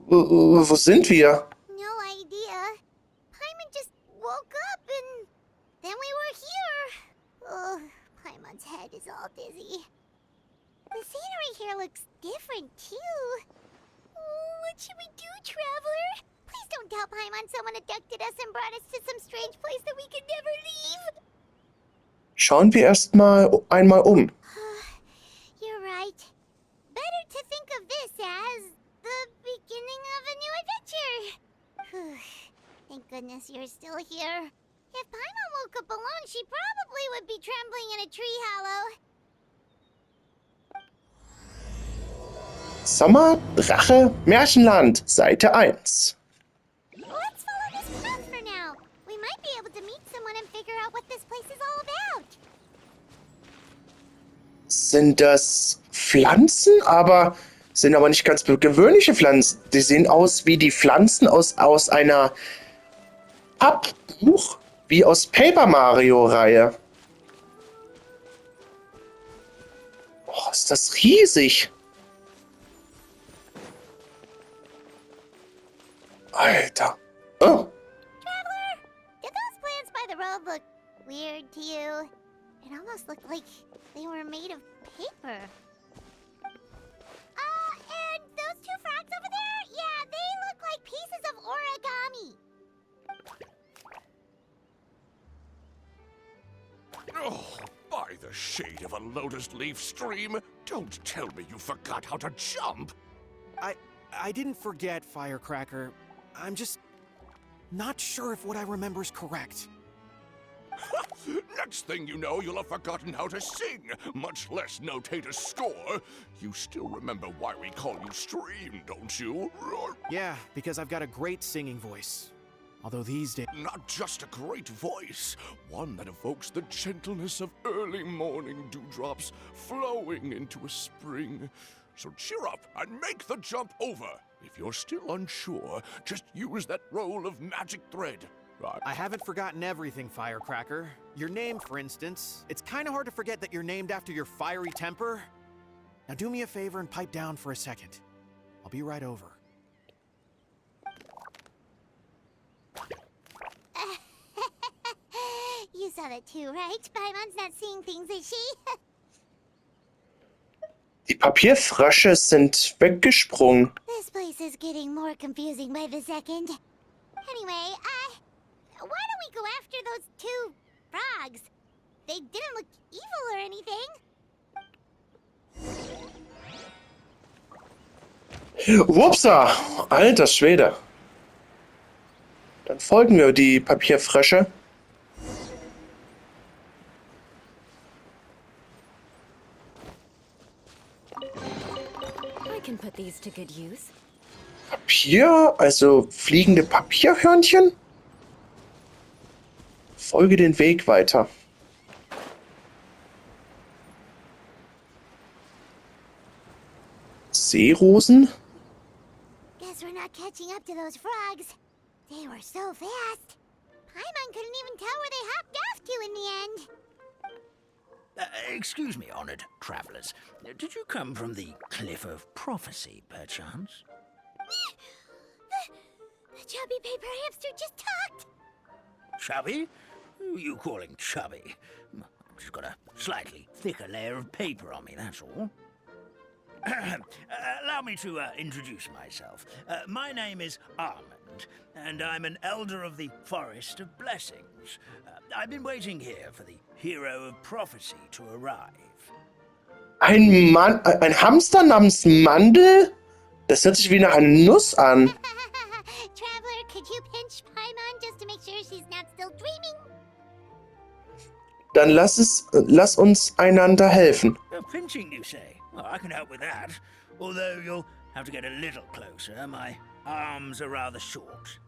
Wo sind wir? No idea. Paimon just woke up and then we were here. Oh, Paimon's head is all dizzy. The scenery here looks different too. Oh, what should we do, Traveler? Please don't tell Paimon someone abducted us and brought us to some strange place that we could never leave. Schauen wir einmal um. You're right. Better to think of this as the beginning of a new adventure. Thank goodness you're still here. If Paimon woke up alone, she probably would be trembling in a tree hollow. Sommer, Drache, Märchenland, Seite 1. Let's follow this path for now. We might be able to meet someone and figure out what this place is all about. Sind das Pflanzen? Sind aber nicht ganz gewöhnliche Pflanzen. Die sehen aus wie die Pflanzen aus einer Pappbuch, wie aus Paper Mario-Reihe. Oh, ist das riesig. Alter. Oh. Traveler, did those plants by the road look weird to you? It almost looked like they were made of paper. And those two frogs over there? Yeah, they look like pieces of origami. Oh, by the shade of a lotus leaf stream, don't tell me you forgot how to jump. I didn't forget, Firecracker. I'm just not sure if what I remember is correct. Next thing you know, you'll have forgotten how to sing, much less notate a score. You still remember why we call you Stream, don't you? Yeah, because I've got a great singing voice. Although these days... Not just a great voice, one that evokes the gentleness of early morning dewdrops flowing into a spring. So cheer up and make the jump over. If you're still unsure, just use that roll of magic thread. I haven't forgotten everything, Firecracker. Your name, for instance. It's kind of hard to forget that you're named after your fiery temper. Now do me a favor and pipe down for a second. I'll be right over. You saw that too, right? Paimon's not seeing things, is she? Die Papierfrösche sind weggesprungen. This place is getting more confusing by the second. Anyway, why don't we go after those two frogs? They didn't look evil or anything. Wupsa! Alter Schwede. Dann folgen wir die Papierfrösche. I can put these to good use. Papier? Also fliegende Papierhörnchen? Folge den Weg weiter. Seerosen? Guess we're not catching up to those frogs. They were so fast. Paimon couldn't even tell where they hopped off to in the end. Excuse me, honored travelers. Did you come from the Cliff of Prophecy, perchance? The chubby paper hamster just talked. Chubby? Who are you calling chubby? I've just got a slightly thicker layer of paper on me, that's all. Allow me to introduce myself. My name is Armand, and I'm an elder of the Forest of Blessings. I've been waiting here for the hero of prophecy to arrive. Ein Hamster namens Mandel? Das hört sich wie nach einer Nuss an. Traveler, could you pinch Paimon just to make sure she's not still dreaming? Dann lass uns einander helfen. Pinching, you say? Well, I can help with that. Although you'll have to get a little closer. My arms are rather short.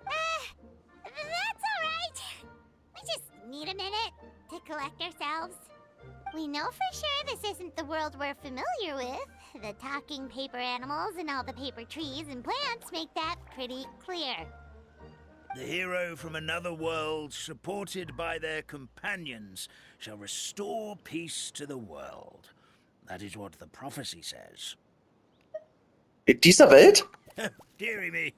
That's alright. We just need a minute to collect ourselves. We know for sure this isn't the world we're familiar with. The talking paper animals and all the paper trees and plants make that pretty clear. The hero from another world, supported by their companions, shall restore peace to the world. That is what the prophecy says. In dieser Welt? Dearie me,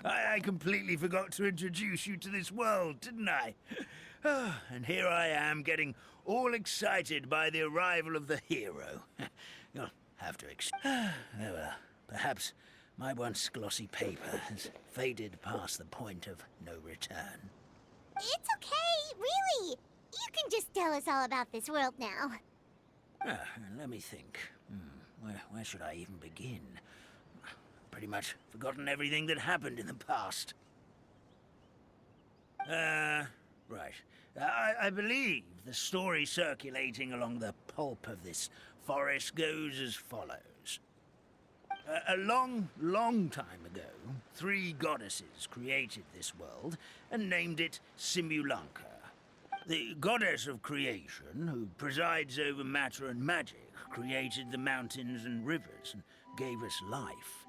I completely forgot to introduce you to this world, didn't I? And here I am getting all excited by the arrival of the hero. You'll have to oh well, perhaps my once glossy paper has faded past the point of no return. It's okay, really. You can just tell us all about this world now. Let me think. Where should I even begin? Pretty much forgotten everything that happened in the past. Right. I believe the story circulating along the pulp of this forest goes as follows. A long, long time ago, 3 goddesses created this world and named it Simulanka. The goddess of creation, who presides over matter and magic, created the mountains and rivers and gave us life.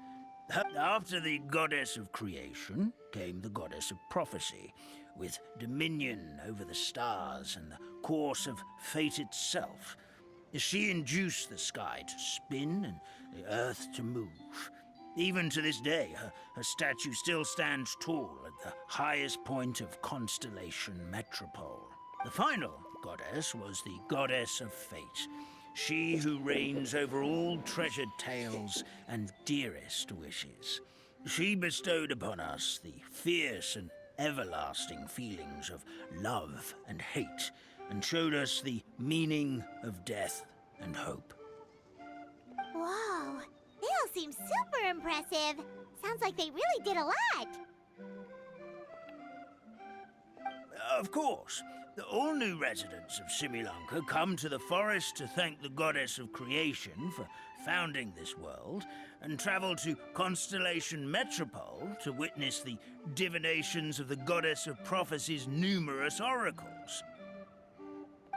After the goddess of creation came the goddess of prophecy, with dominion over the stars and the course of fate itself. She induced the sky to spin and the earth to move. Even to this day, her statue still stands tall at the highest point of Constellation Metropole. The final goddess was the goddess of fate, she who reigns over all treasured tales and dearest wishes. She bestowed upon us the fierce and everlasting feelings of love and hate, and showed us the meaning of death and hope. Whoa, they all seem super impressive. Sounds like they really did a lot. Of course, all new residents of Simulanka come to the forest to thank the goddess of creation for founding this world, and travel to Constellation Metropole to witness the divinations of the goddess of prophecy's numerous oracles.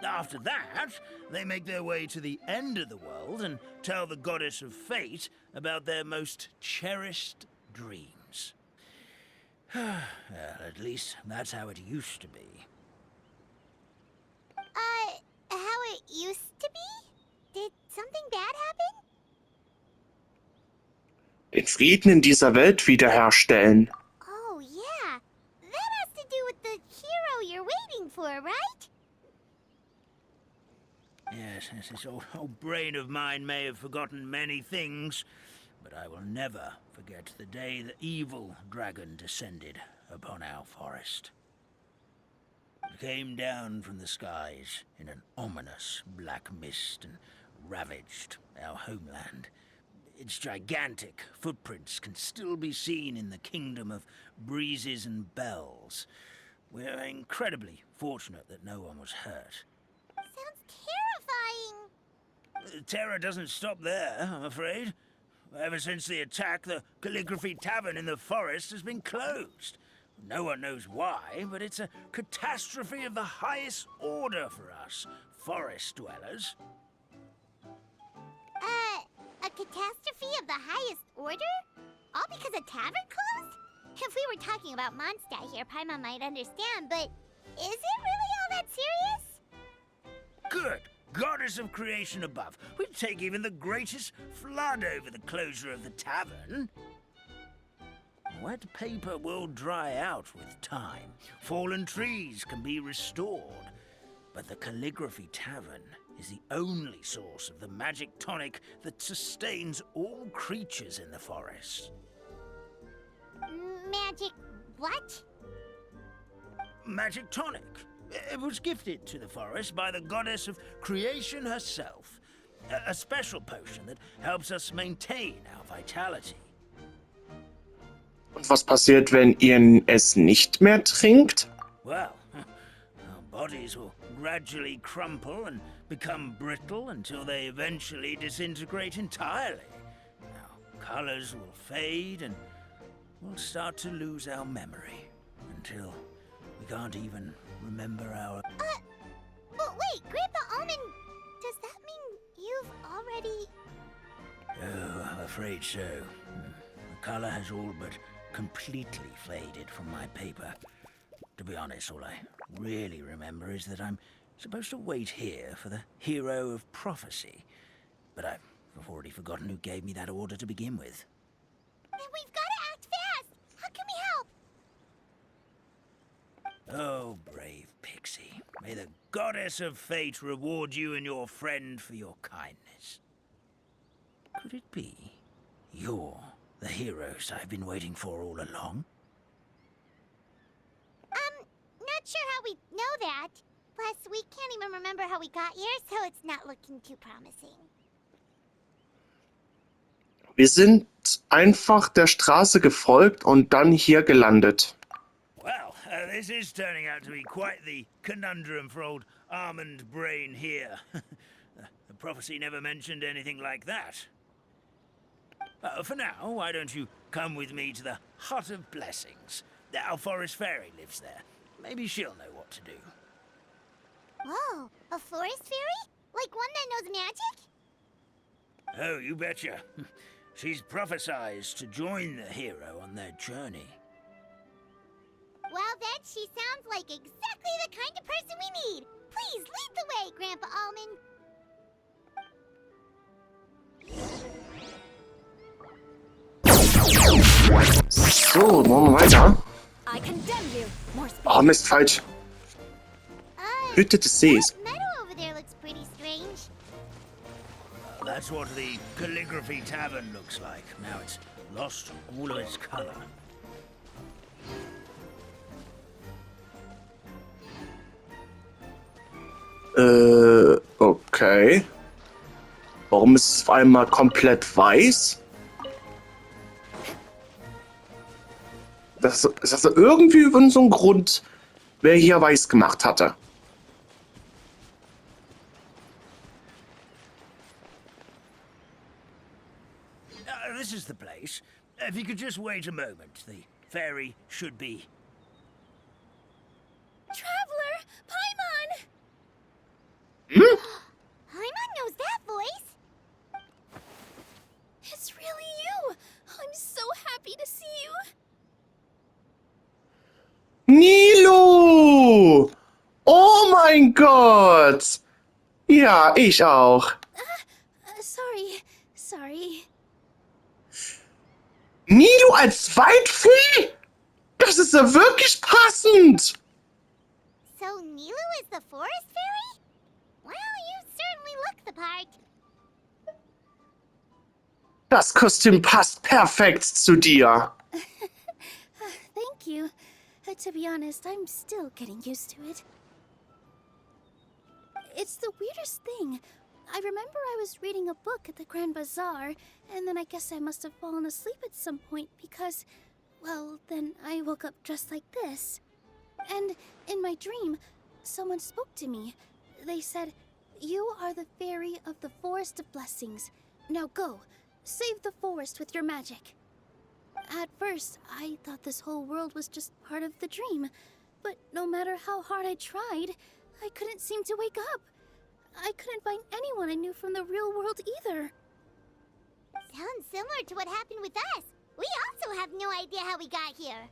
After that, they make their way to the end of the world and tell the goddess of fate about their most cherished dreams. Well, at least that's how it used to be. How it used to be? Did something bad happen? Den Frieden in dieser Welt wiederherstellen. Oh, yeah. That has to do with the hero you're waiting for, right? Yes, this old brain of mine may have forgotten many things, but I will never forget the day the evil dragon descended upon our forest. It came down from the skies in an ominous black mist and ravaged our homeland. Its gigantic footprints can still be seen in the kingdom of breezes and bells. We're incredibly fortunate that no one was hurt. Sounds terrifying. Terror doesn't stop there, I'm afraid. Ever since the attack, the Calligraphy Tavern in the forest has been closed. No one knows why, but it's a catastrophe of the highest order for us, forest dwellers. A catastrophe of the highest order? All because a tavern closed? If we were talking about Mondstadt here, Paimon might understand, but is it really all that serious? Good. Goddess of creation above. We'd take even the greatest flood over the closure of the tavern. Wet paper will dry out with time. Fallen trees can be restored. But the Calligraphy Tavern is the only source of the magic tonic that sustains all creatures in the forest. Magic what? Magic tonic. It was gifted to the forest by the goddess of creation herself. A special potion that helps us maintain our vitality. Und was passiert, wenn ihr es nicht mehr trinkt? Well, our bodies will gradually crumple and become brittle until they eventually disintegrate entirely. Our colors will fade and we'll start to lose our memory until we can't even remember our... But wait, Grandpa Almond, does that mean you've already... Oh, I'm afraid so. The color has all but completely faded from my paper. To be honest, all I really remember is that I'm supposed to wait here for the hero of prophecy. But I've already forgotten who gave me that order to begin with. Then we've got to Oh, brave Pixie. May the goddess of fate reward you and your friend for your kindness. Could it be you're the heroes I've been waiting for all along? Not sure how we know that. Plus, we can't even remember how we got here, so it's not looking too promising. Wir sind einfach der Straße gefolgt und dann hier gelandet. Well, this is turning out to be quite the conundrum for old Almond Brain here. The prophecy never mentioned anything like that. For now, why don't you come with me to the Hut of Blessings? Our forest fairy lives there. Maybe she'll know what to do. Whoa, a forest fairy? Like one that knows magic? Oh, you betcha. She's prophesized to join the hero on their journey. Well, then she sounds like exactly the kind of person we need. Please lead the way, Grandpa Almond. So, machen wir weiter. I condemn you. More speed. Oh, Mist, falsch. Hütte des Sees. That meadow over there looks pretty strange. That's what the Calligraphy Tavern looks like. Now it's lost all of its color. Okay. Warum ist es auf einmal komplett weiß? Das ist also irgendwie über so einen Grund, wer hier weiß gemacht hatte. This is the place. If you could just wait a moment, the fairy should be... Traveler! Paimon! Paimon knows that voice. It's really you. I'm so happy to see you. Nilo! Oh mein Gott! Ja, ich auch. Sorry. Nilo als Waldfee? Das ist ja wirklich passend! So Nilo is the forest fairy? Well, you certainly look the part. Das Kostüm passt perfekt zu dir. Thank you. To be honest, I'm still getting used to it. It's the weirdest thing. I remember I was reading a book at the Grand Bazaar, and then I guess I must have fallen asleep at some point because, well, then I woke up just like this. And in my dream, someone spoke to me. They said, "You are the fairy of the Forest of Blessings. Now go, save the forest with your magic." At first, I thought this whole world was just part of the dream, but no matter how hard I tried, I couldn't seem to wake up. I couldn't find anyone I knew from the real world either. Sounds similar to what happened with us. We also have no idea how we got here.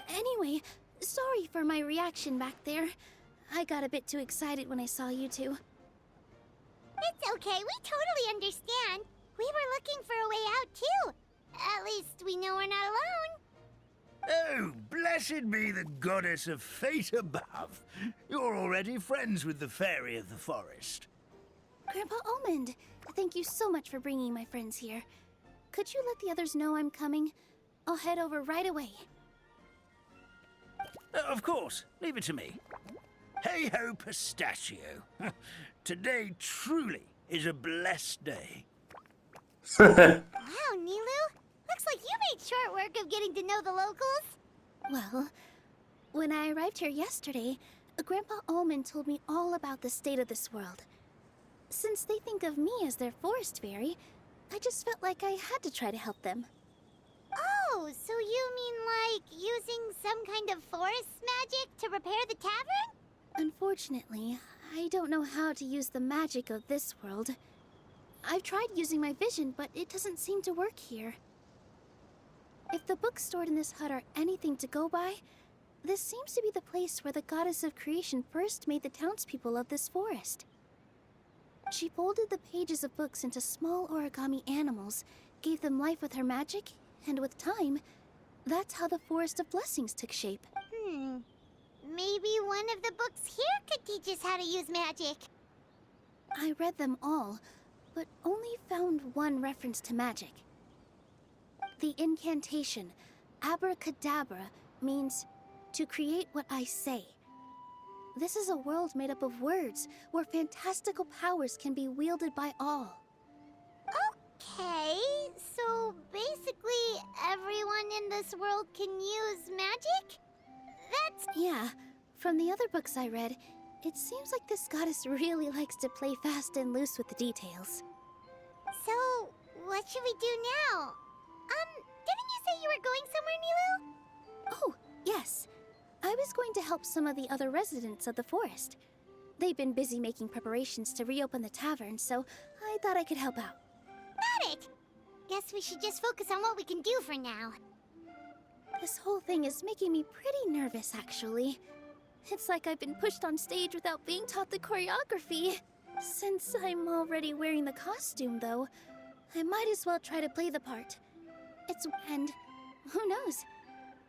Anyway, sorry for my reaction back there. I got a bit too excited when I saw you two. It's okay, we totally understand. We were looking for a way out too. At least we know we're not alone. Oh, blessed be the goddess of fate above. You're already friends with the fairy of the forest. Grandpa Almond, thank you so much for bringing my friends here. Could you let the others know I'm coming? I'll head over right away. Of course, leave it to me. Hey ho, pistachio. Today truly is a blessed day. Wow, Nilu. Looks like you made short work of getting to know the locals. Well, when I arrived here yesterday, Grandpa Almond told me all about the state of this world. Since they think of me as their forest fairy, I just felt like I had to try to help them. Oh, so you mean like using some kind of forest magic to repair the tavern? Unfortunately, I don't know how to use the magic of this world. I've tried using my vision, but it doesn't seem to work here. If the books stored in this hut are anything to go by, this seems to be the place where the goddess of creation first made the townspeople of this forest. She folded the pages of books into small origami animals, gave them life with her magic, and with time, that's how the Forest of Blessings took shape. Maybe one of the books here could teach us how to use magic. I read them all, but only found one reference to magic. The incantation, abracadabra, means to create what I say. This is a world made up of words, where fantastical powers can be wielded by all. Okay, so basically everyone in this world can use magic? That's... Yeah, from the other books I read, it seems like this goddess really likes to play fast and loose with the details. So, what should we do now? Didn't you say you were going somewhere, Nilu? Oh, yes. I was going to help some of the other residents of the forest. They've been busy making preparations to reopen the tavern, so I thought I could help out. Got it! Guess we should just focus on what we can do for now. This whole thing is making me pretty nervous, actually. It's like I've been pushed on stage without being taught the choreography. Since I'm already wearing the costume, though, I might as well try to play the part. And who knows?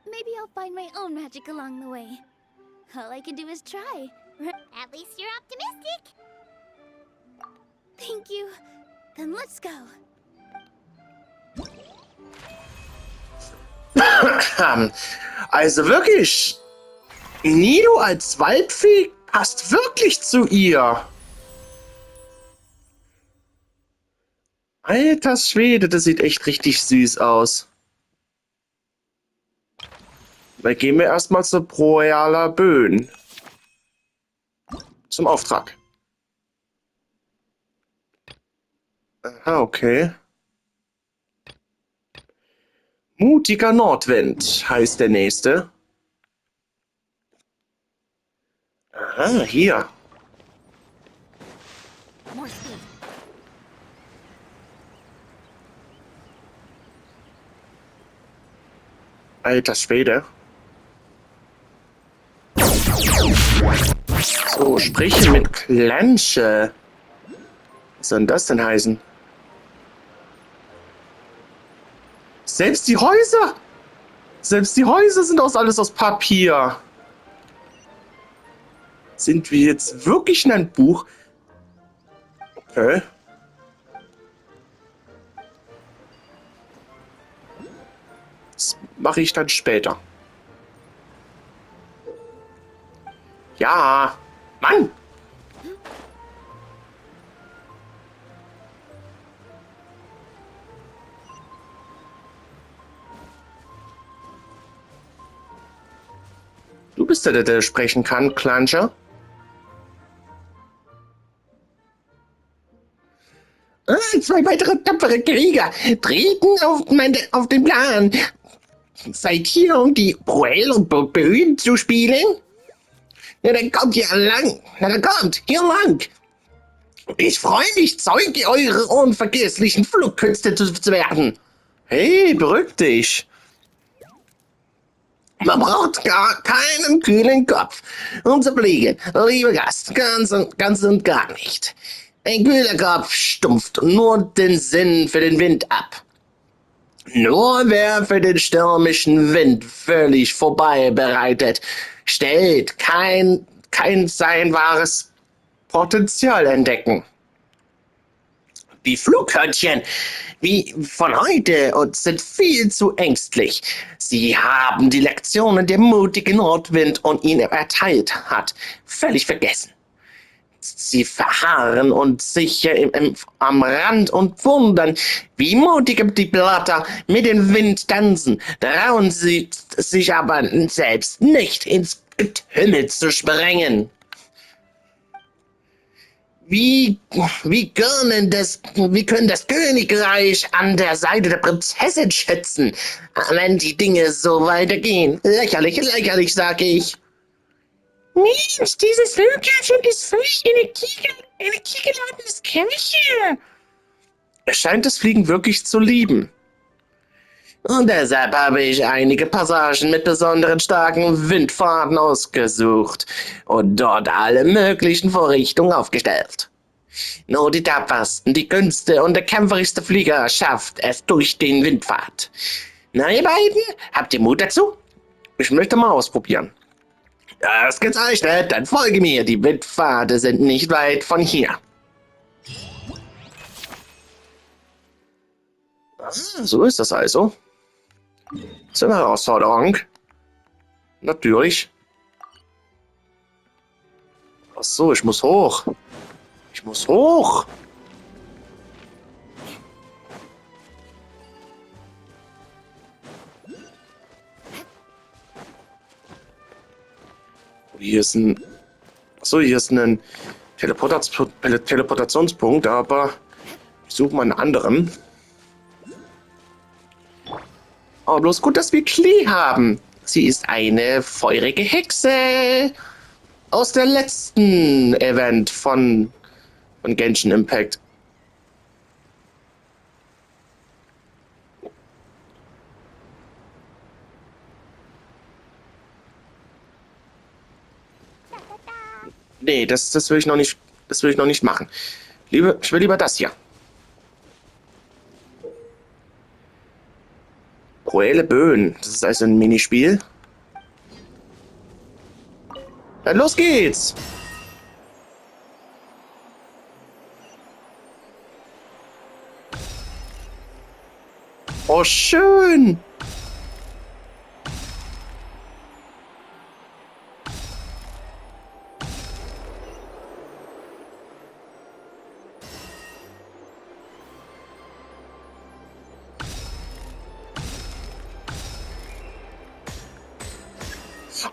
Maybe I'll find my own magic along the way. All I can do is try. At least you're optimistic. Thank you. Then let's go. Also wirklich, Nido als Waldfee passt wirklich zu ihr. Alter Schwede, das sieht echt richtig süß aus. Dann gehen wir erstmal zu Royaler Böen. Zum Auftrag. Aha, okay. Mutiger Nordwind heißt der nächste. Aha, hier. More speed. Alter Schwede. So, spreche mit Klansche. Was soll denn das denn heißen? Selbst die Häuser! Selbst die Häuser sind alles aus Papier. Sind wir jetzt wirklich in einem Buch? Okay. Das mache ich dann später. Ja, Mann! Du bist der sprechen kann, Klanscher. Zwei weitere tapfere Krieger treten auf den Plan. Seid hier, um die Böen zu spielen? Ja, dann kommt hier lang. Na, dann kommt hier lang. Ich freue mich, Zeuge eurer unvergesslichen Flugkünste zu werden. Hey, beruhig dich. Man braucht gar keinen kühlen Kopf, um zu fliegen, lieber Gast, ganz und gar nicht. Ein kühler Kopf stumpft nur den Sinn für den Wind ab. Nur wer für den stürmischen Wind völlig vorbei bereitet, stellt kein sein wahres Potenzial entdecken. Die Flughörnchen wie von heute und sind viel zu ängstlich. Sie haben die Lektionen der mutige Nordwind und ihn erteilt hat völlig vergessen. Sie verharren und sicher am Rand und wundern, wie mutig die Blatter mit dem Wind tanzen, trauen sie sich aber selbst nicht ins Getümmel zu sprengen. Wie können das Königreich an der Seite der Prinzessin schützen, wenn die Dinge so weitergehen? Lächerlich, lächerlich, sag ich. Mensch, dieses Vögelchen ist völlig energiegeladenes Kerlchen. Er scheint das Fliegen wirklich zu lieben. Und deshalb habe ich einige Passagen mit besonderen starken Windfahrten ausgesucht und dort alle möglichen Vorrichtungen aufgestellt. Nur die tapfersten, die kühnste und der kämpferischste Flieger schafft es durch den Windpfad. Na, ihr beiden, habt ihr Mut dazu? Ich möchte mal ausprobieren. Ausgezeichnet, dann folge mir. Die Windpfade sind nicht weit von hier. So ist das also. Das ist eine Herausforderung. Natürlich. Ach so, ich muss hoch. Ich muss hoch. Hier ist ein... Achso, hier ist ein Teleportationspunkt, aber ich suche mal einen anderen. Aber bloß gut, dass wir Klee haben. Sie ist eine feurige Hexe aus der letzten Event von Genshin Impact. Nee, das will ich noch nicht. Das will ich noch nicht machen. Ich will lieber das hier. Cruelle Böen. Das ist also ein Minispiel. Dann los geht's! Oh, schön!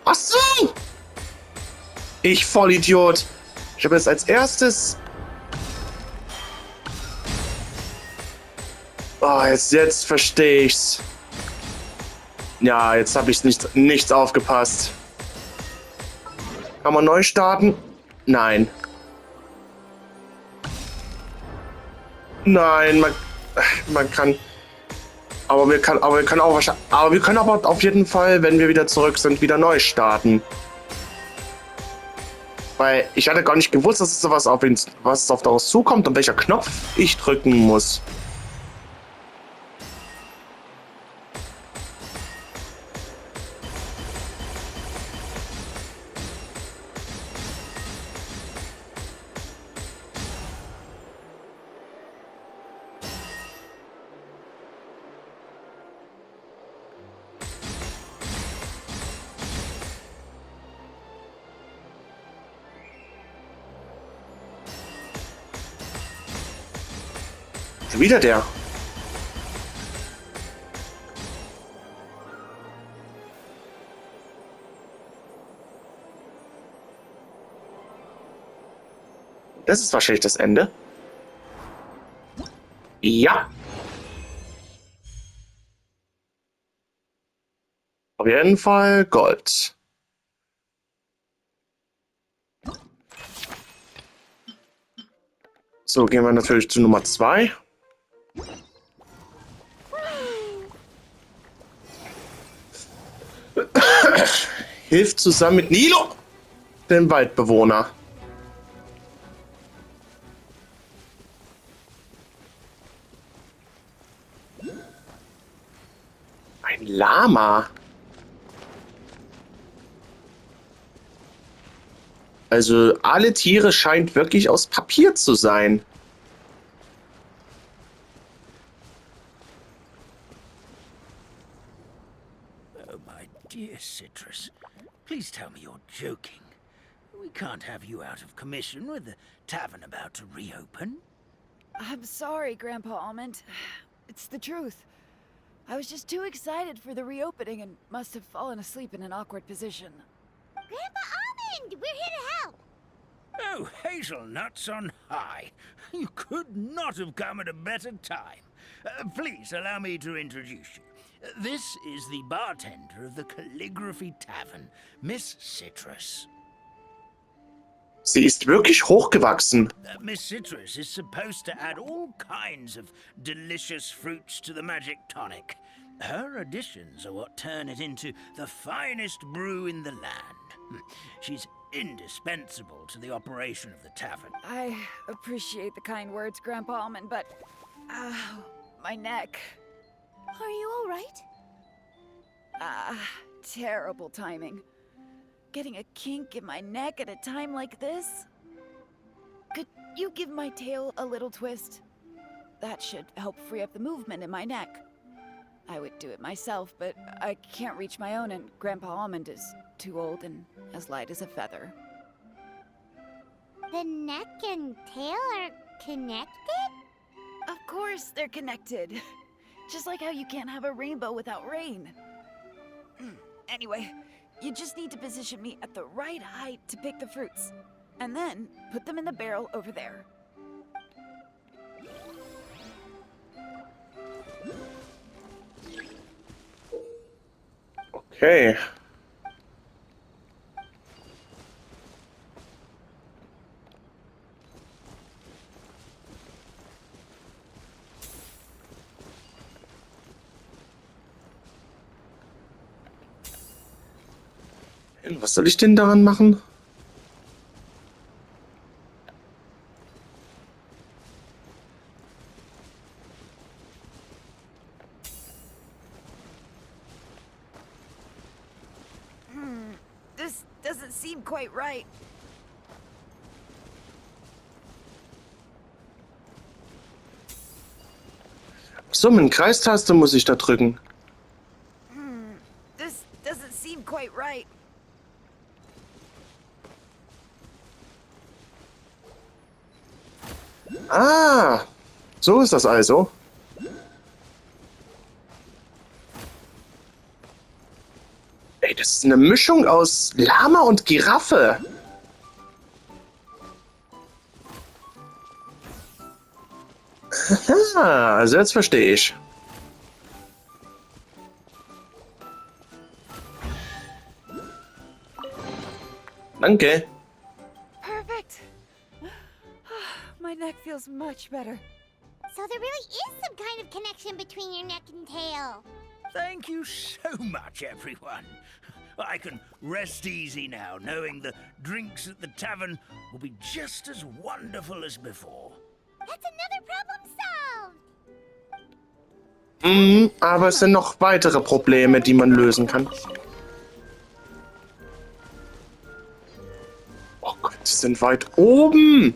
Ach so! Ich Vollidiot! Ich habe jetzt als erstes... Oh, jetzt verstehe ich's. Ja, jetzt habe ich nichts aufgepasst. Kann man neu starten? Nein. Nein, man kann... Aber wir können aber auf jeden Fall, wenn wir wieder zurück sind, wieder neu starten. Weil ich hatte gar nicht gewusst, dass es sowas was auf daraus zukommt und welcher Knopf ich drücken muss. Wieder der. Das ist wahrscheinlich das Ende. Ja. Auf jeden Fall Gold. So, gehen wir natürlich zu Nummer 2. Hilft zusammen mit Nilo, dem Waldbewohner. Ein Lama. Also alle Tiere scheint wirklich aus Papier zu sein. Oh, my dear Citrus. Please tell me you're joking. We can't have you out of commission with the tavern about to reopen. I'm sorry, Grandpa Almond. It's the truth. I was just too excited for the reopening and must have fallen asleep in an awkward position. Grandpa Almond, we're here to help. Oh, hazelnuts on high. You could not have come at a better time. Please allow me to introduce you. This is the bartender of the Calligraphy Tavern, Miss Citrus. Sie ist wirklich hochgewachsen. Miss Citrus is supposed to add all kinds of delicious fruits to the magic tonic. Her additions are what turn it into the finest brew in the land. She's indispensable to the operation of the tavern. I appreciate the kind words, Grandpa Almond, but... Ow, my neck. Are you all right? Terrible timing. getting a kink in my neck at a time like this. Could you give my tail a little twist? That should help free up the movement in my neck. I would do it myself, but I can't reach my own, and Grandpa Almond is too old and as light as a feather. The neck and tail are connected? Of course they're connected. Just like how you can't have a rainbow without rain. Anyway, you just need to position me at the right height to pick the fruits. And then put them in the barrel over there. Okay. Was soll ich denn daran machen? This doesn't seem quite right. So, mit Kreistaste muss ich da drücken. This doesn't seem quite right. Ah, so ist das also. Ey, das ist eine Mischung aus Lama und Giraffe. Aha, also jetzt verstehe ich. Danke. Perfect. My neck feels much better. So there really is some kind of connection between your neck and tail. Thank you so much, everyone. I can rest easy now, knowing the drinks at the tavern will be just as wonderful as before. That's another problem solved. Aber es sind noch weitere Probleme, die man lösen kann. Oh Gott, die sind weit oben.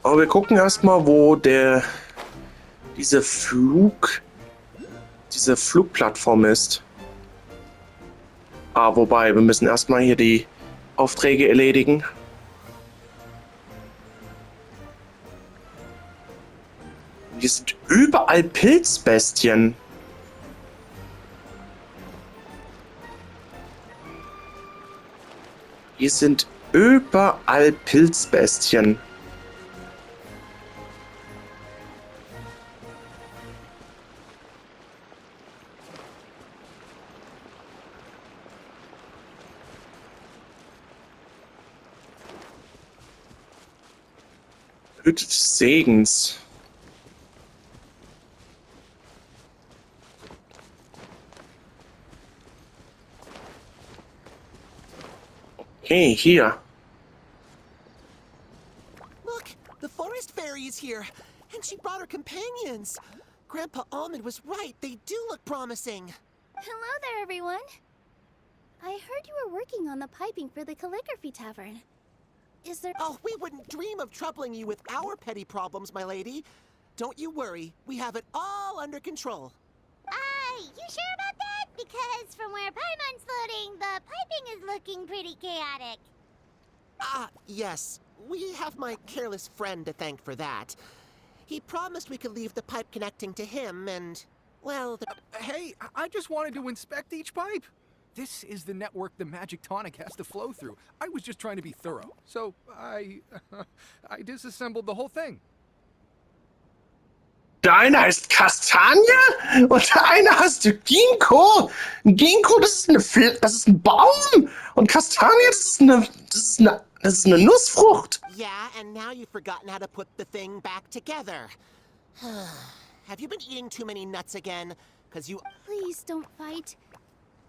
Aber wir gucken erstmal, wo diese Flugplattform ist. Ah, wobei, wir müssen erstmal hier die Aufträge erledigen. Hier sind überall Pilzbestien. Hier sind überall Pilzbestien. Hütte des Segens. Okay, hier. Look, the forest fairy is here, and she brought her companions. Grandpa Almond was right. They do look promising. Hello there, everyone. I heard you were working on the piping for the calligraphy tavern. Is there... Oh, we wouldn't dream of troubling you with our petty problems, my lady. Don't you worry. We have it all under control. You sure about that? Because from where Paimon's floating, the piping is looking pretty chaotic. Ah, yes. We have my careless friend to thank for that. He promised we could leave the pipe connecting to him, and, well... Hey, I just wanted to inspect each pipe. This is the network the magic tonic has to flow through. I was just trying to be thorough. So, I disassembled the whole thing. Deiner heißt Kastanie und deiner heißt Ginkgo. Ginkgo, das ist ein Baum. Und Kastanie, das ist eine Nussfrucht. Yeah, and now you've forgotten how to put the thing back together. Have you been eating too many nuts again? Because you... Please don't fight.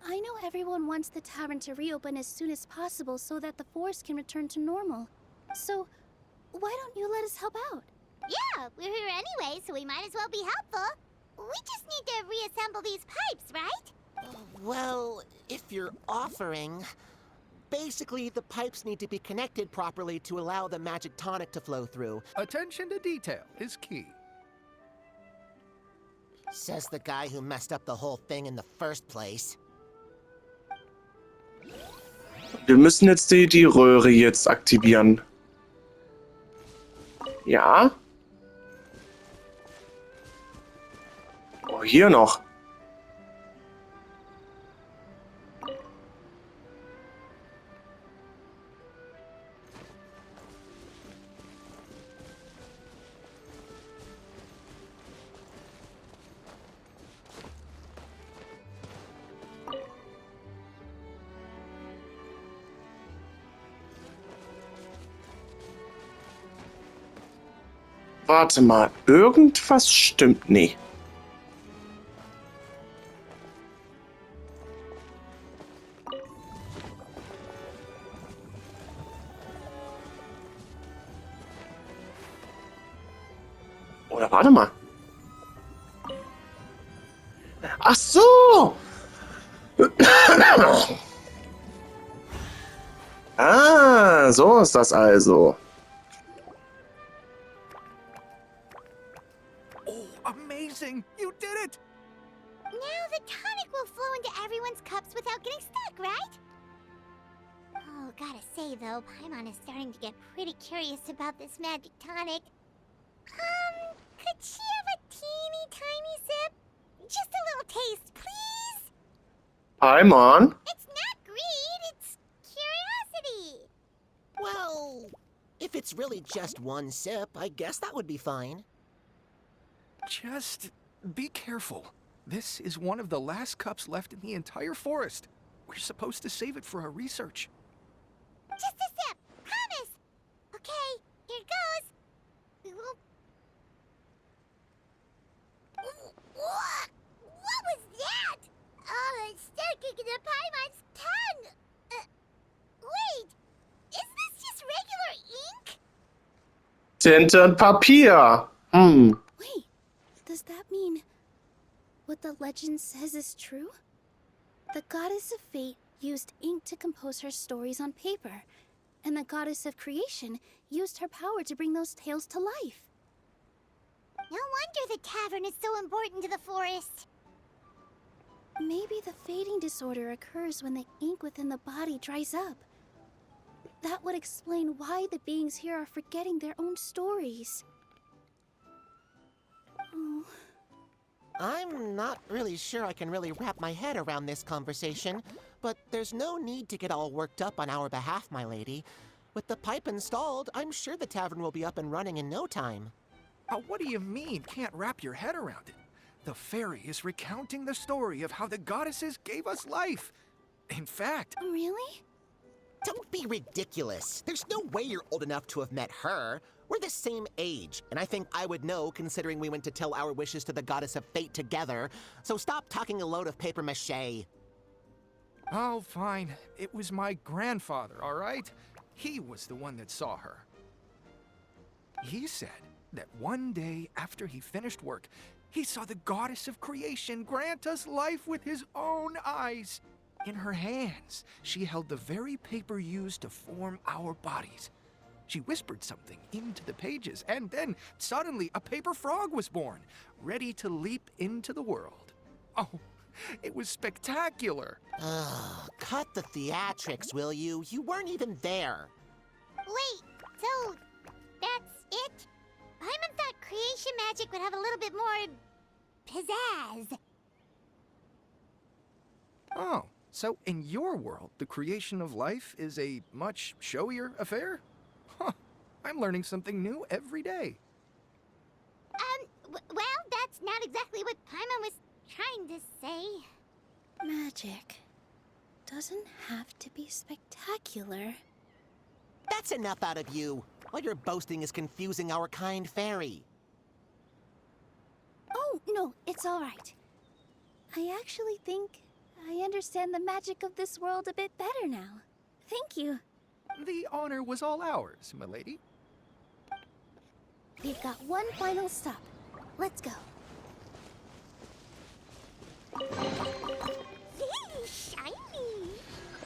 I know everyone wants the tavern to reopen as soon as possible so that the forest can return to normal. So, why don't you let us help out? Yeah, we're here anyway, so we might as well be helpful. We just need to reassemble these pipes, right? Well, if you're offering... Basically, the pipes need to be connected properly to allow the magic tonic to flow through. Attention to detail is key. Says the guy who messed up the whole thing in the first place. Wir müssen jetzt die Röhre jetzt aktivieren. Ja. Oh, hier noch. Warte mal, irgendwas stimmt nicht. Oder warte mal. Ach so! Ah, so ist das also. Amazing! You did it! Now the tonic will flow into everyone's cups without getting stuck, right? Oh, gotta say though, Paimon is starting to get pretty curious about this magic tonic. Could she have a teeny tiny sip? Just a little taste, please? Paimon? It's not greed, it's curiosity. Well, if it's really just one sip, I guess that would be fine. Just be careful. This is one of the last cups left in the entire forest. We're supposed to save it for our research. Just a sip, promise. Okay, here goes. We won't... What was that? Oh, it's sticking to Paimon's tongue. Wait, is this just regular ink? Tinte und Papier. Wait, does that mean what the legend says is true? The goddess of fate used ink to compose her stories on paper, and the goddess of creation used her power to bring those tales to life. No wonder the tavern is so important to the forest. Maybe the fading disorder occurs when the ink within the body dries up. That would explain why the beings here are forgetting their own stories. Oh. I'm not really sure I can really wrap my head around this conversation, but there's no need to get all worked up on our behalf, my lady. With the pipe installed, I'm sure the tavern will be up and running in no time. What do you mean, can't wrap your head around it? The fairy is recounting the story of how the goddesses gave us life. In fact... Really? Don't be ridiculous. There's no way you're old enough to have met her. We're the same age, and I think I would know considering we went to tell our wishes to the goddess of fate together. So stop talking a load of papier-mâché. Oh, fine. It was my grandfather, all right? He was the one that saw her. He said that one day after he finished work, he saw the goddess of creation grant us life with his own eyes. In her hands, she held the very paper used to form our bodies. She whispered something into the pages, and then suddenly a paper frog was born, ready to leap into the world. Oh, it was spectacular. Ugh, cut the theatrics, will you? You weren't even there. Wait, so that's it? Paimon thought creation magic would have a little bit more pizzazz. Oh, so in your world, the creation of life is a much showier affair? Huh, I'm learning something new every day. Well, that's not exactly what Paimon was trying to say. Magic doesn't have to be spectacular. That's enough out of you. All your boasting is confusing our kind fairy. Oh, no, it's all right. I actually think I understand the magic of this world a bit better now. Thank you. The honor was all ours, milady. We've got one final stop. Let's go. Shiny.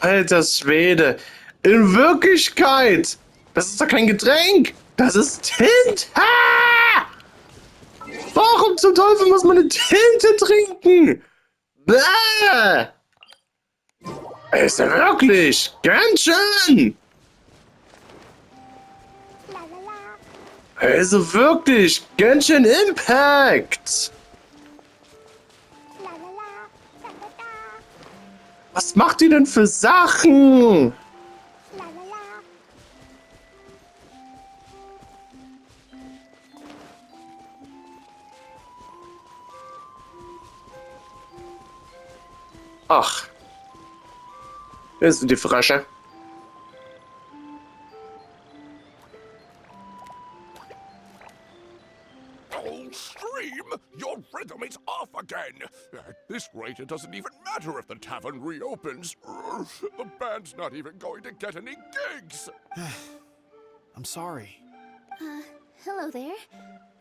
Alter Schwede. In Wirklichkeit. Das ist doch kein Getränk. Das ist Tinte. Ah! Warum zum Teufel muss man eine Tinte trinken? Bäh! Ist ja wirklich ganz schön. La la la. Also wirklich ganz schön Impact. La la la. Da da da. Was macht ihr denn für Sachen? La la la. Ach. Das sind die Frösche. Oh, Stream! Your rhythm is off again! At this rate, it doesn't even matter if the tavern reopens. The band's not even going to get any gigs! I'm sorry. Hello there.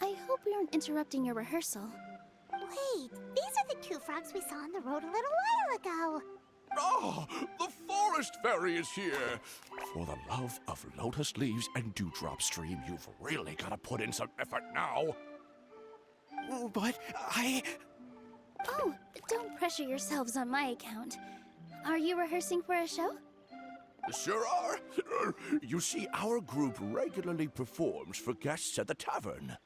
I hope we aren't interrupting your rehearsal. Wait, these are the two frogs we saw on the road a little while ago. Ah, the forest fairy is here! For the love of lotus leaves and dewdrop, Stream, you've really got to put in some effort now. But I... Oh, don't pressure yourselves on my account. Are you rehearsing for a show? Sure are. You see, our group regularly performs for guests at the tavern.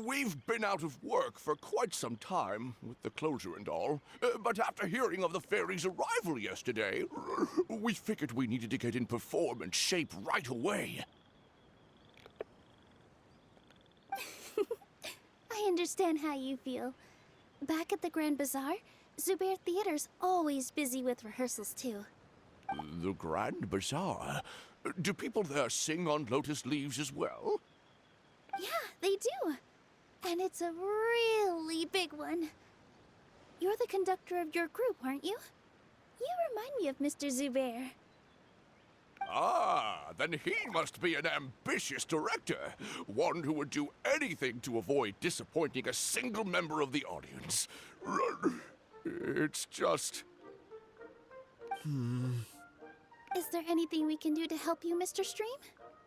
We've been out of work for quite some time, with the closure and all. But after hearing of the fairy's arrival yesterday, we figured we needed to get in performance shape right away. I understand how you feel. Back at the Grand Bazaar, Zubair Theater's always busy with rehearsals too. The Grand Bazaar? Do people there sing on lotus leaves as well? Yeah, they do. And it's a really big one. You're the conductor of your group, aren't you? You remind me of Mr. Zubair. Ah, then he must be an ambitious director. One who would do anything to avoid disappointing a single member of the audience. It's just... Is there anything we can do to help you, Mr. Stream?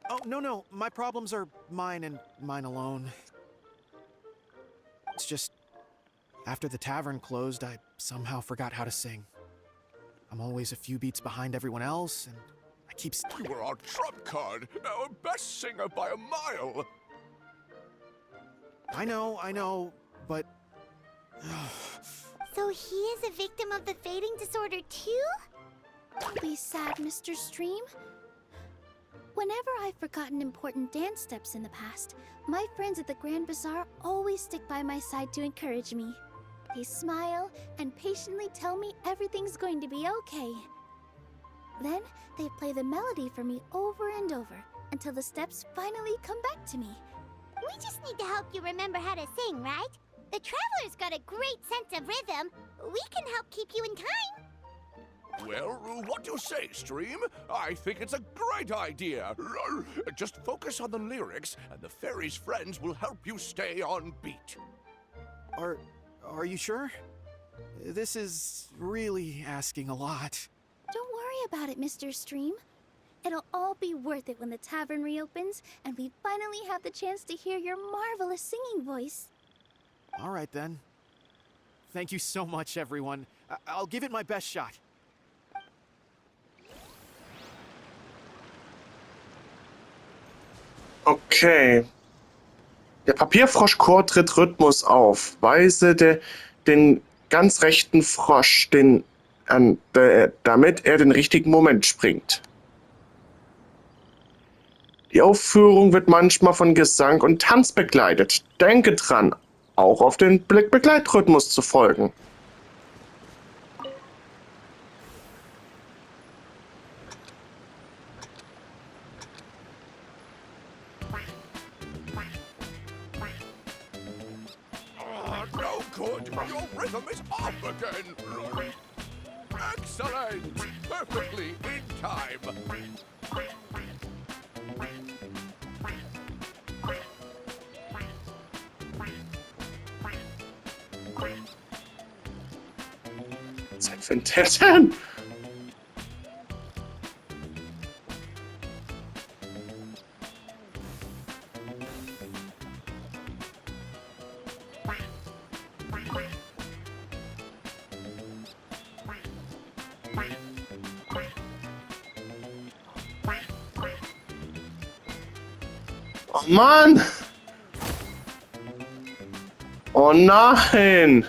Oh, no. My problems are mine and mine alone. It's just... After the tavern closed, I somehow forgot how to sing. I'm always a few beats behind everyone else, and I keep... You were our trump card, our best singer by a mile. I know, but... So he is a victim of the fading disorder too? Don't be sad, Mr. Stream. Whenever I've forgotten important dance steps in the past, my friends at the Grand Bazaar always stick by my side to encourage me. They smile and patiently tell me everything's going to be okay. Then they play the melody for me over and over until the steps finally come back to me. We just need to help you remember how to sing, right? The Traveler's got a great sense of rhythm. We can help keep you in time. Well, what do you say, Stream? I think it's a great idea. Just focus on the lyrics, and the fairy's friends will help you stay on beat. Are you sure? This is really asking a lot. Don't worry about it, Mr. Stream. It'll all be worth it when the tavern reopens and we finally have the chance to hear your marvelous singing voice. All right, then. Thank you so much, everyone. I'll give it my best shot. Okay. Der Papierfroschchor tritt Rhythmus auf. Weise den ganz rechten Frosch, damit er den richtigen Moment springt. Die Aufführung wird manchmal von Gesang und Tanz begleitet. Denke dran, auch auf den Begleitrhythmus zu folgen. No good! Your rhythm is off again! Excellent! Perfectly in time! Zeit für ein Tätchen. Oh Mann! Oh nein!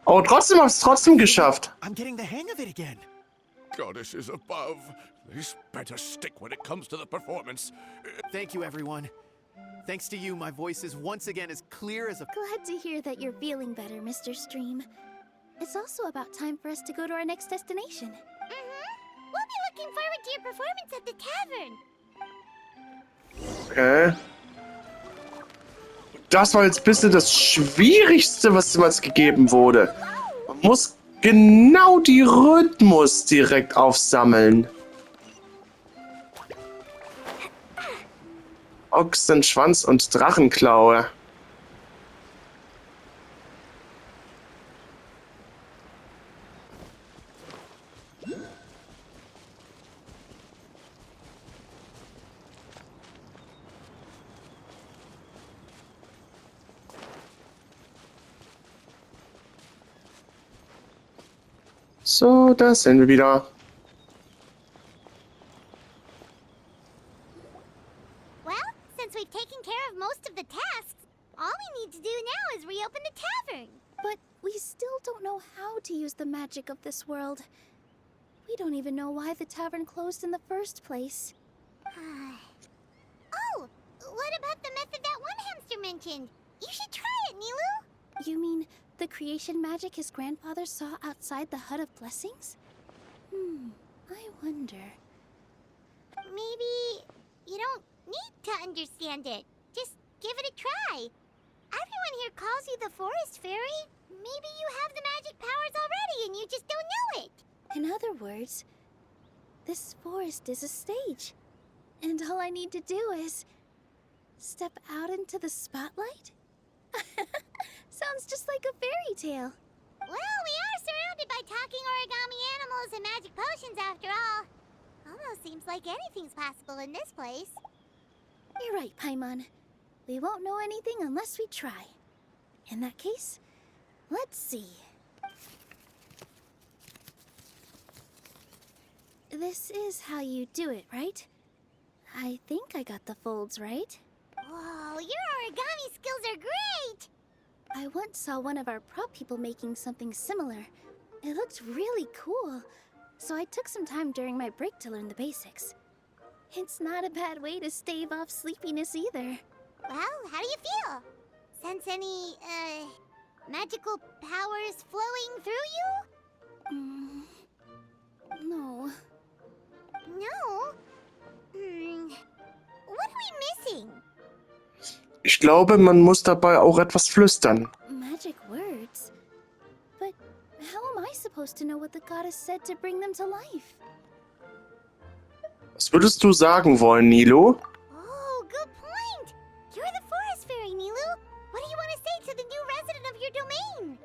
Oh, trotzdem hast du es trotzdem geschafft. I'm getting the hang of it again. Goddesses above, this better stick when it comes to the performance. Thank you, everyone. Thanks to you, my voice is once again as clear as a... Glad to hear that you're feeling better, Mr. Stream. It's also about time for us to go to our next destination. We'll be looking forward to your performance at the tavern. Okay. Das war jetzt ein bisschen das Schwierigste, was jemals gegeben wurde. Man muss genau die Rhythmus direkt aufsammeln. Ochsenschwanz und Drachenklaue. So, da sind wir wieder. Well, since we've taken care of most of the tasks, all we need to do now is reopen the tavern. But we still don't know how to use the magic of this world. We don't even know why the tavern closed in the first place. Oh, what about the method that one hamster mentioned? You should try it, Nilu. You mean the creation magic his grandfather saw outside the Hut of Blessings? I wonder. Maybe you don't need to understand it. Just give it a try. Everyone here calls you the Forest Fairy. Maybe you have the magic powers already and you just don't know it. In other words, this forest is a stage. And all I need to do is step out into the spotlight? Sounds just like a fairy tale. Well, we are surrounded by talking origami animals and magic potions after all. Almost seems like anything's possible in this place. You're right, Paimon. We won't know anything unless we try. In that case, let's see. This is how you do it, right? I think I got the folds right. Whoa, your origami skills are great! I once saw one of our prop people making something similar. It looked really cool, so I took some time during my break to learn the basics. It's not a bad way to stave off sleepiness either. Well, how do you feel? Sense any, magical powers flowing through you? No. No? What are we missing? Ich glaube, man muss dabei auch etwas flüstern. Magic words? But how am I supposed to know what the goddess said to bring them to life? Was würdest du sagen wollen, Nilo? Oh, good point! You're the Forest Fairy, Nilu! What do you want to say to the new resident of your domain?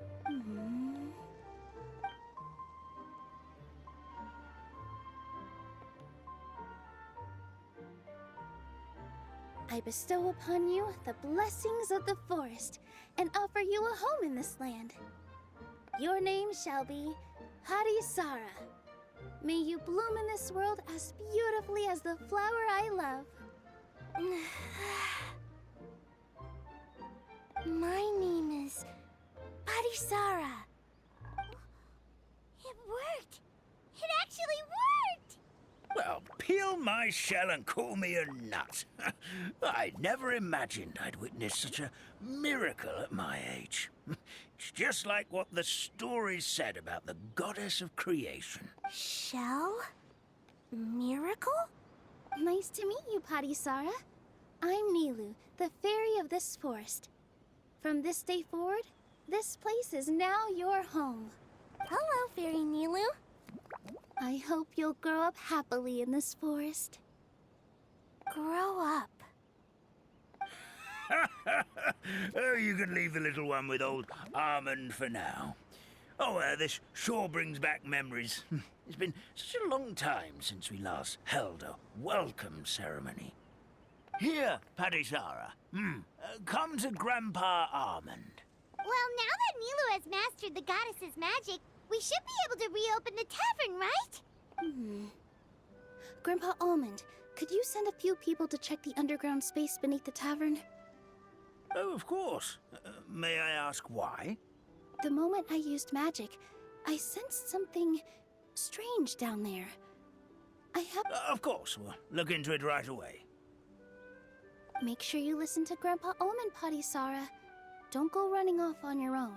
I bestow upon you the blessings of the forest and offer you a home in this land. Your name shall be Harisara. May you bloom in this world as beautifully as the flower I love. My name is Harisara. It worked! It actually worked! Well, peel my shell and call me a nut. I never imagined I'd witness such a miracle at my age. It's just like what the stories said about the goddess of creation. Shell? Miracle? Nice to meet you, Parisara. I'm Nilu, the fairy of this forest. From this day forward, this place is now your home. Hello, Fairy Nilu. I hope you'll grow up happily in this forest. Grow up. Oh, you can leave the little one with old Almond for now. This sure brings back memories. It's been such a long time since we last held a welcome ceremony. Here, Padisara. Come to Grandpa Almond. Well, now that Nilu has mastered the goddess's magic, we should be able to reopen the tavern, right? Grandpa Almond, could you send a few people to check the underground space beneath the tavern? Oh, of course. May I ask why? The moment I used magic, I sensed something strange down there. Of course. We'll look into it right away. Make sure you listen to Grandpa Almond, Padisara. Don't go running off on your own.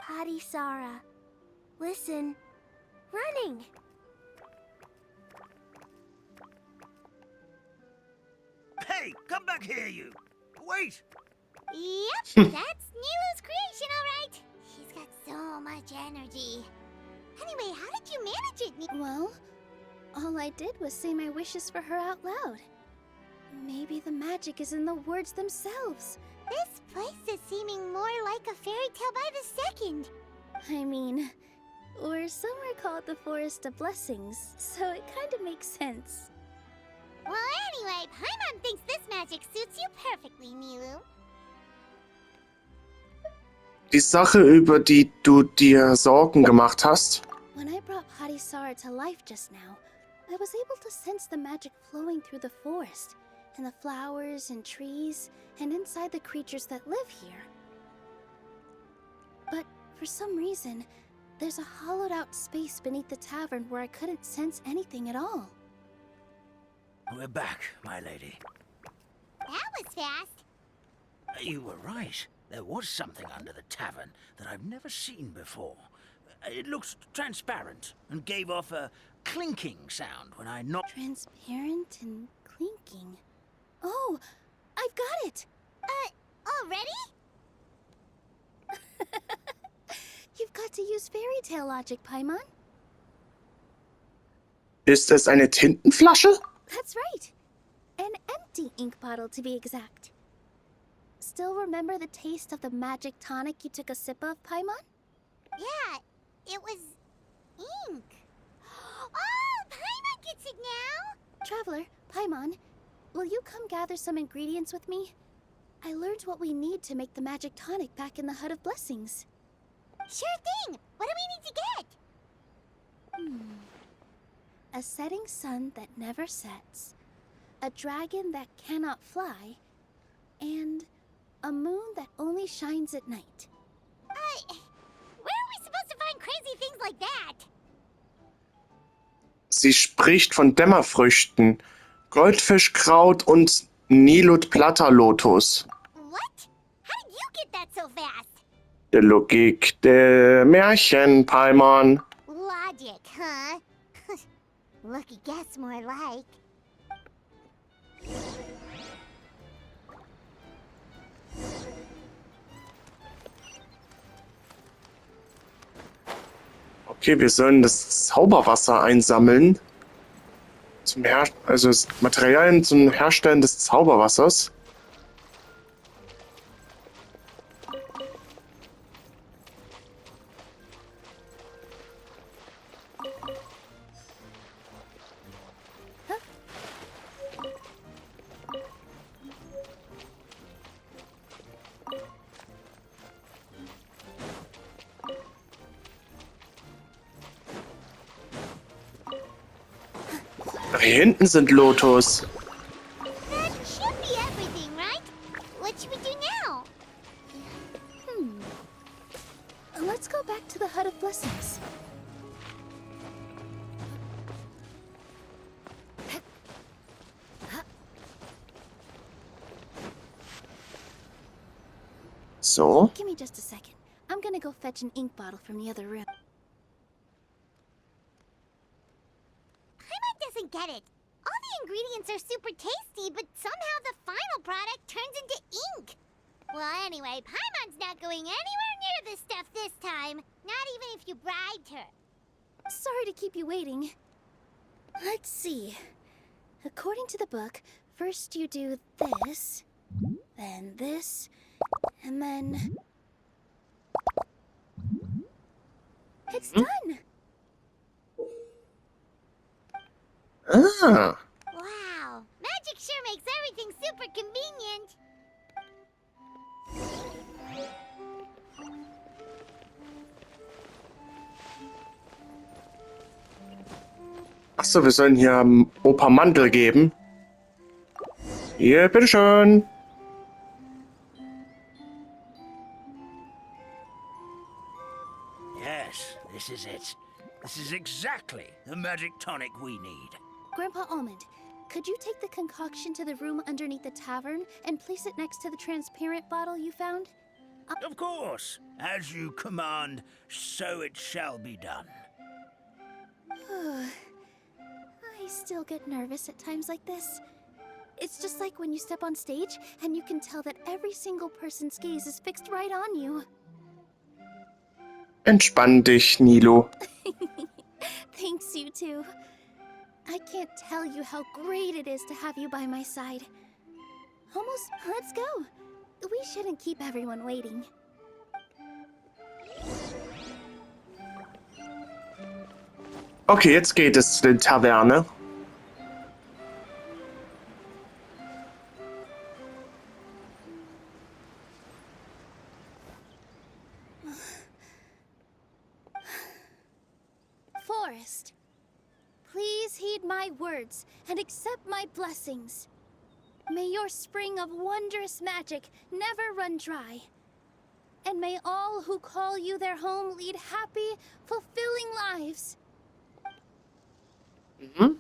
Padisara, listen. Running! Hey, come back here, you! Wait! Yep, that's Nilu's creation, all right. She's got so much energy. Anyway, how did you manage it, Nilu? Well, all I did was say my wishes for her out loud. Maybe the magic is in the words themselves. This place is seeming more like a fairy tale by the second. I mean, or Sommer called the Forest of Blessings, so it kind of makes sense. Well, anyway, Paimon thinks this magic suits you perfectly, Nilu. Die Sache, über die du dir Sorgen gemacht hast, When I brought Padisara to life just now, I was able to sense the magic flowing through the forest, and the flowers and trees, and inside the creatures that live here. But for some reason, there's a hollowed-out space beneath the tavern where I couldn't sense anything at all. We're back, my lady. That was fast. You were right. There was something under the tavern that I've never seen before. It looked transparent and gave off a clinking sound when I knocked. Transparent and clinking. Oh, I've got it! Already? You've got to use fairy tale logic, Paimon. ist es eine Tintenflasche? That's right. An empty ink bottle, to be exact. Still remember the taste of the magic tonic you took a sip of, Paimon? Yeah, it was ink. Oh, Paimon gets it now! Traveler, Paimon, will you come gather some ingredients with me? I learned what we need to make the magic tonic back in the Hut of Blessings. Sure thing! What do we need to get? A setting sun that never sets, a dragon that cannot fly, and a moon that only shines at night. Where are we supposed to find crazy things like that? Sie spricht von Dämmerfrüchten, Goldfischkraut und Nilotplata-Lotus. What? How did you get that so fast? Die Logik der Märchen, Paimon. Logic, huh? Lucky guess more like. Okay, wir sollen das Zauberwasser einsammeln. Also Materialien zum Herstellen des Zauberwassers. Hier hinten sind Lotus. That should be everything, right? What should we do now? Let's go back to the Hut of Blessings. So. Give me just a second. I'm gonna go fetch an ink bottle from the other room. Paimon doesn't get it. All the ingredients are super tasty, but somehow the final product turns into ink. Well, anyway, Paimon's not going anywhere near this stuff this time. Not even if you bribed her. Sorry to keep you waiting. Let's see. According to the book, first you do this, then this, and then... It's done! Ah. Wow, magic sure makes everything super convenient. Achso, wir sollen hier Opa Mantel geben. Hier, bitteschön. Yes, this is it. This is exactly the magic tonic we need. Grandpa Almond, could you take the concoction to the room underneath the tavern and place it next to the transparent bottle you found? Of course. As you command, so it shall be done. I still get nervous at times like this. It's just like when you step on stage and you can tell that every single person's gaze is fixed right on you. Entspann dich, Nilo. Thanks, you two. I can't tell you how great it is to have you by my side. Almost, let's go. We shouldn't keep everyone waiting. Okay, jetzt geht es zu der Taverne. Forest, please heed my words and accept my blessings. May your spring of wondrous magic never run dry. And may all who call you their home lead happy, fulfilling lives. Mhm.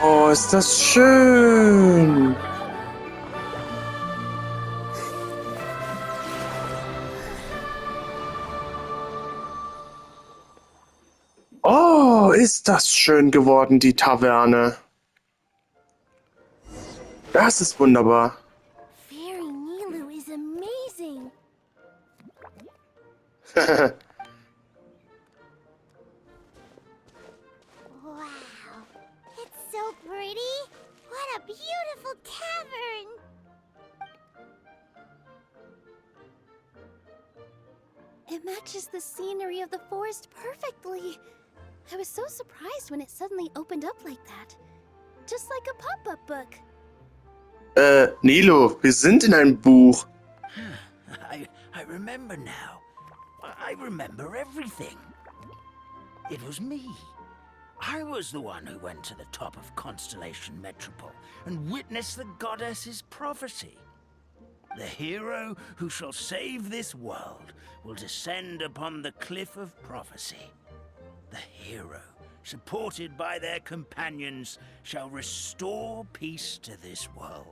Oh, ist das schön. Oh, ist das schön geworden, die Taverne. Das ist wunderbar. Fairy Nilu is amazing. Wow, it's so pretty. What a beautiful tavern. It matches the scenery of the forest perfectly. I was so surprised when it suddenly opened up like that. Just like a pop-up book. Nilo, wir sind in einem Buch. I remember now. I remember everything. It was me. I was the one who went to the top of Constellation Metropole and witnessed the goddess's prophecy. The hero who shall save this world will descend upon the cliff of prophecy. The hero, supported by their companions, shall restore peace to this world.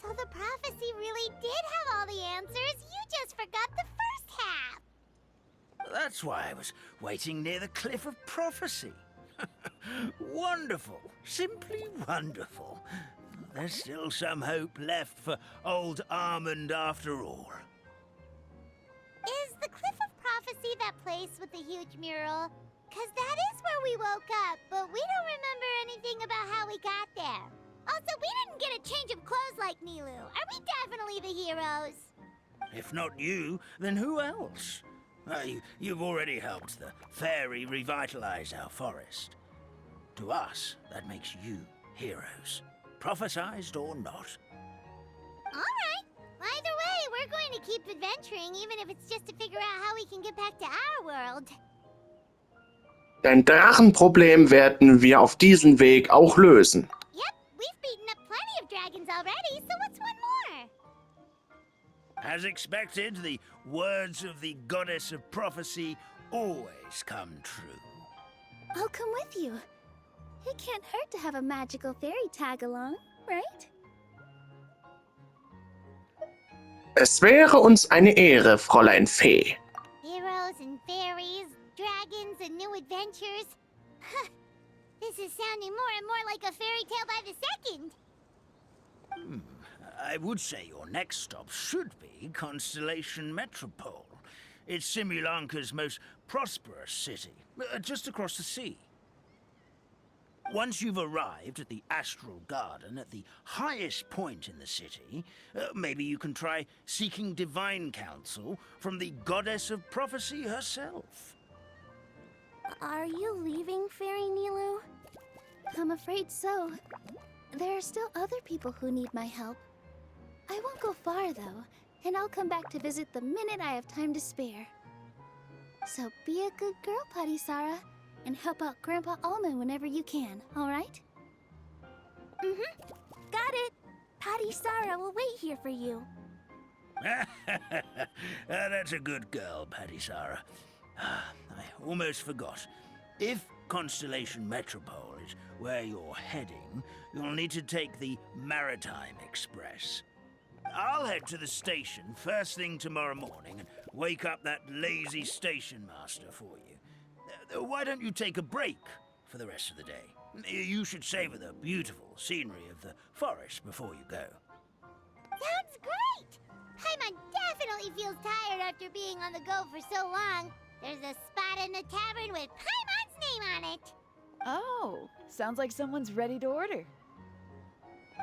So the prophecy really did have all the answers. You just forgot the first half. That's why I was waiting near the cliff of prophecy. Wonderful. Simply wonderful. There's still some hope left for old Armand after all. Is the Cliff of Prophecy that place with the huge mural? 'Cause that is where we woke up, but we don't remember anything about how we got there. Also, we didn't get a change of clothes like Nilu. Are we definitely the heroes? If not you, then who else? You've already helped the fairy revitalize our forest. To us, that makes you heroes, prophesized or not. Alright. Either way, we're going to keep adventuring, even if it's just to figure out how we can get back to our world. Dein Drachenproblem werden wir auf diesem Weg auch lösen. Yep, we've beaten up plenty of dragons already, so what's one more? As expected, the words of the goddess of prophecy always come true. I'll come with you. It can't hurt to have a magical fairy tag along, right? Es wäre uns eine Ehre, Fräulein Fee. Heroes and fairies, dragons and new adventures. This is sounding more and more like a fairy tale by the second. I would say your next stop should be Constellation Metropole. It's Simulanka's most prosperous city, just across the sea. Once you've arrived at the Astral Garden at the highest point in the city, maybe you can try seeking divine counsel from the Goddess of Prophecy herself. Are you leaving, Fairy Nilu? I'm afraid so. There are still other people who need my help. I won't go far, though, and I'll come back to visit the minute I have time to spare. So be a good girl, Patisara, and help out Grandpa Almond whenever you can, all right? Got it! Patisara will wait here for you. That's a good girl, Patisara. I almost forgot. If Constellation Metropole is where you're heading, you'll need to take the Maritime Express. I'll head to the station first thing tomorrow morning and wake up that lazy station master for you. Why don't you take a break for the rest of the day? You should savor the beautiful scenery of the forest before you go. Sounds great! Paimon definitely feels tired after being on the go for so long. There's a spot in the tavern with Paimon's name on it. Oh, sounds like someone's ready to order.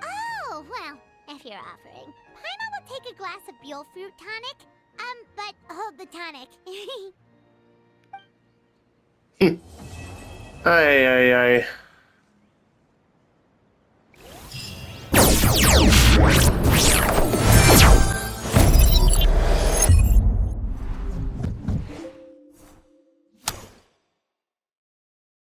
Oh, well, if you're offering, Paimon will take a glass of Buell fruit tonic. But hold the tonic. Ei.